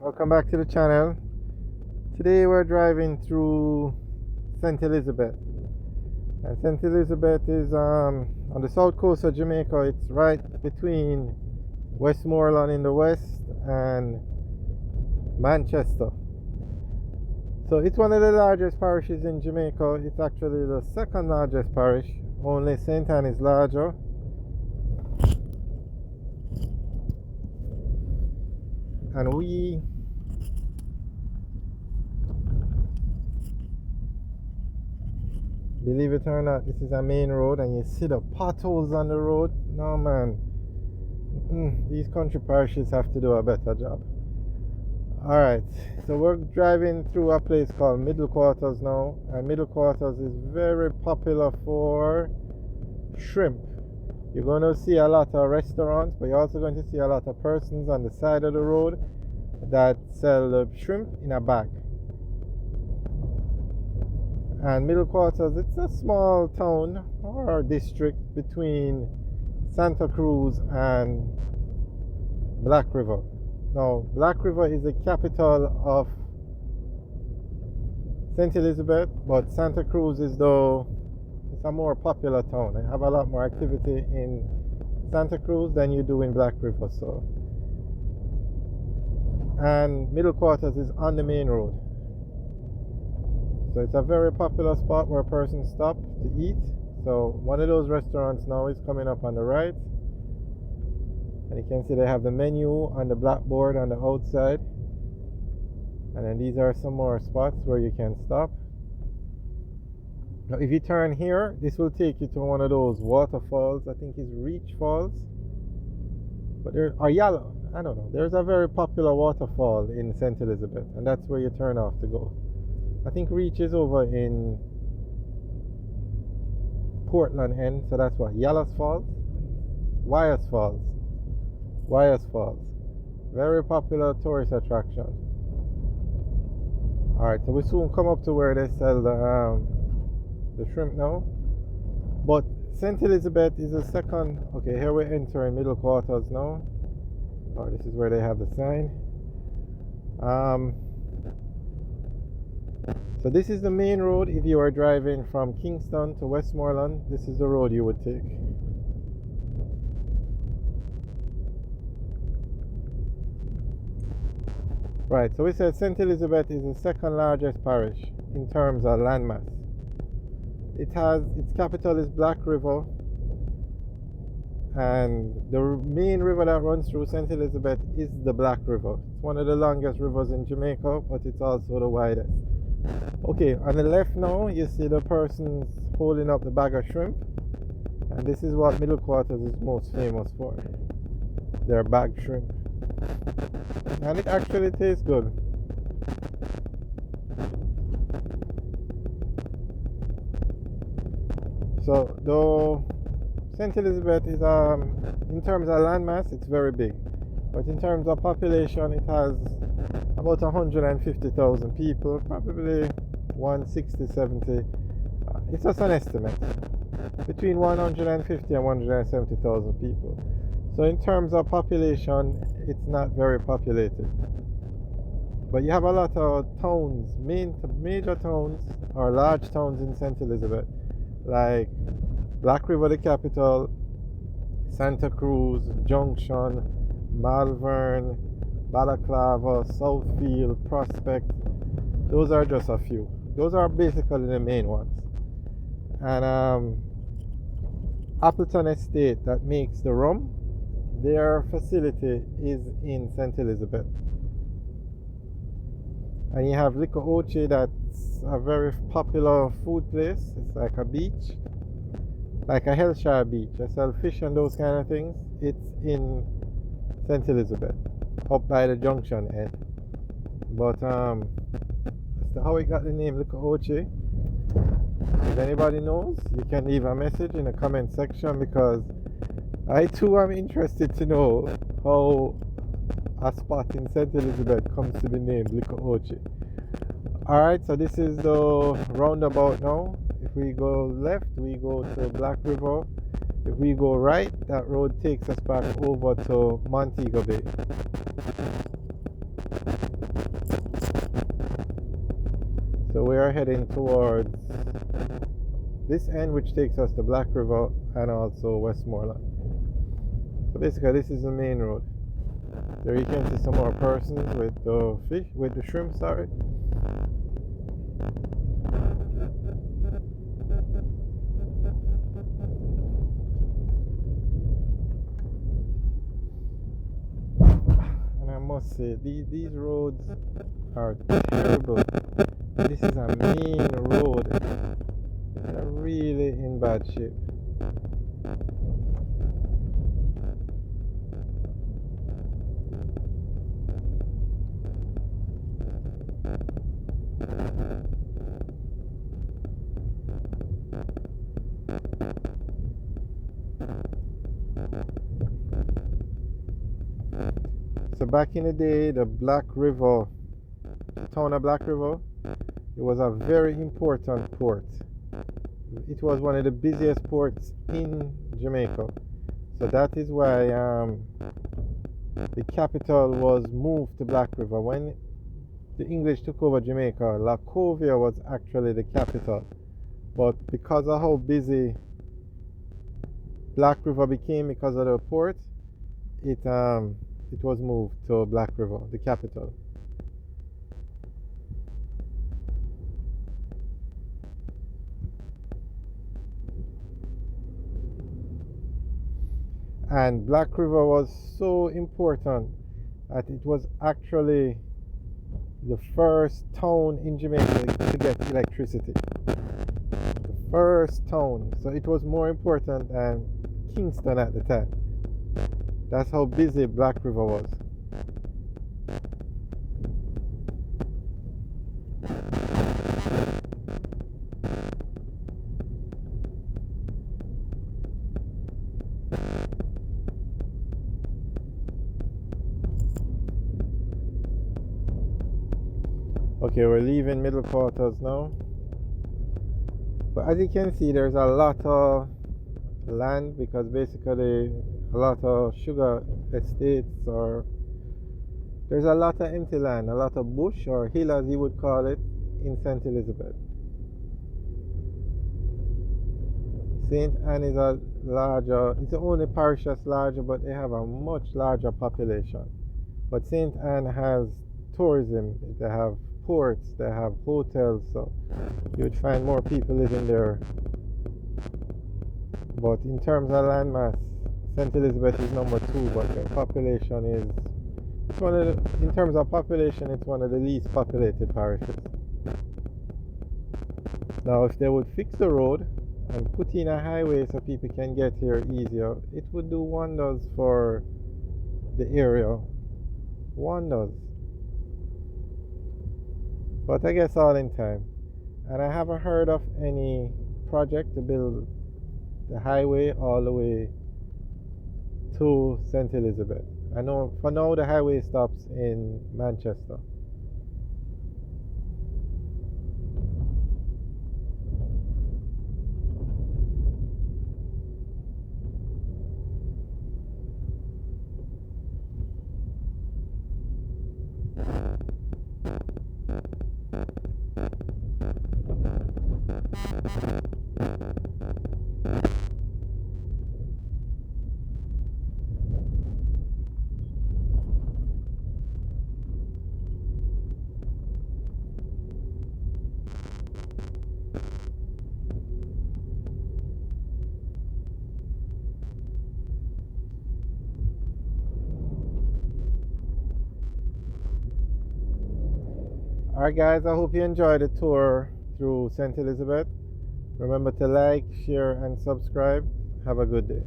Welcome back to the channel. Today we're driving through St Elizabeth, and St Elizabeth is on the south coast of Jamaica. It's right between Westmoreland in the west and Manchester. So it's one of the largest parishes in Jamaica. It's actually the second largest parish. Only St Anne is larger. And believe it or not, this is a main road, and you see the potholes on the road. No man, these country parishes have to do a better job. Alright, so we're driving through a place called Middle Quarters now, and Middle Quarters is very popular for shrimp. You're going to see a lot of restaurants, but you're also going to see a lot of persons on the side of the road that sell the shrimp in a bag. And Middle Quarters, it's a small town or district between Santa Cruz and Black River. Now, Black River is the capital of St Elizabeth, but Santa Cruz is it's a more popular town. I have a lot more activity in Santa Cruz than you do in Black River. So, and Middle Quarters is on the main road. So it's a very popular spot where a person stops to eat. So one of those restaurants now is coming up on the right. And you can see they have the menu on the blackboard on the outside. And then these are some more spots where you can stop. Now if you turn here, this will take you to one of those waterfalls. I think it's Reach Falls. But there are yellow. I don't know. There's a very popular waterfall in St. Elizabeth, and that's where you turn off to go. I think Reach is over in Portland end, so that's what, Yallas Falls? Wyas Falls. Wyas Falls. Very popular tourist attraction. Alright, so we soon come up to where they sell the shrimp now. But St. Elizabeth is the second. Okay, here we enter in Middle Quarters now. Oh, this is where they have the sign. So this is the main road. If you are driving from Kingston to Westmoreland, this is the road you would take. Right, so we said St. Elizabeth is the second largest parish in terms of landmass. Its capital is Black River, and the main river that runs through St. Elizabeth is the Black River. It's one of the longest rivers in Jamaica, but it's also the widest. Okay, on the left now you see the person holding up the bag of shrimp, and this is what Middle Quarters is most famous for, their bag shrimp, and it actually tastes good. So though St. Elizabeth is in terms of landmass, it's very big, but in terms of population, it has about 150,000 people, probably 160, 70. It's just an estimate, between 150 and 170,000 people. So in terms of population, it's not very populated. But you have a lot of towns, major towns or large towns in St. Elizabeth, like Black River, the capital, Santa Cruz, Junction, Malvern, Balaclava, Southfield, Prospect. Those are just a few. Those are basically the main ones. And Appleton Estate, that makes the rum, their facility is in St. Elizabeth. And you have Liquor Oche, that's a very popular food place. It's like a beach, like a Hellshire beach. I sell fish and those kind of things. It's in St. Elizabeth, up by the junction end. But as to how it got the name Liquor Oche, if anybody knows, you can leave a message in the comment section, because I too am interested to know how a spot in St. Elizabeth comes to be named Liquor Oche. Alright, so this is the roundabout now. If we go left, we go to Black River. If we go right, that road takes us back over to Montego Bay. So we are heading towards this end, which takes us to Black River and also Westmoreland. So basically this is the main road. There you can see some more persons with the fish, with the shrimp, sorry. And I must say, these roads are terrible. This is a main road. They're really in bad shape. So back in the day, the Black River, the town of Black River, it was a very important port. It was one of the busiest ports in Jamaica. So that is why the capital was moved to Black River. When the English took over Jamaica, Lacovia was actually the capital. But because of how busy Black River became because of the port, it was moved to Black River, the capital. And Black River was so important that it was actually the first town in Jamaica to get electricity. The first town. So it was more important than Kingston at the time. That's how busy Black River was. Okay, we're leaving middle quarters now. But as you can see, there's a lot of land because basically a lot of sugar estates, or there's a lot of empty land, a lot of bush or hill as you would call it in St Elizabeth. St Anne is a larger, it's the only parish that's larger, but they have a much larger population. But St Anne has tourism, they have ports, they have hotels, so you would find more people living there. But in terms of landmass, St Elizabeth is number 2, but the population is, in terms of population, it's one of the least populated parishes. Now if they would fix the road and put in a highway so people can get here easier, it would do wonders for the area. Wonders. But I guess all in time. And I haven't heard of any project to build the highway all the way to St Elizabeth. I know for now the highway stops in Manchester. Alright guys, I hope you enjoyed the tour through St Elizabeth. Remember to like, share and subscribe. Have a good day.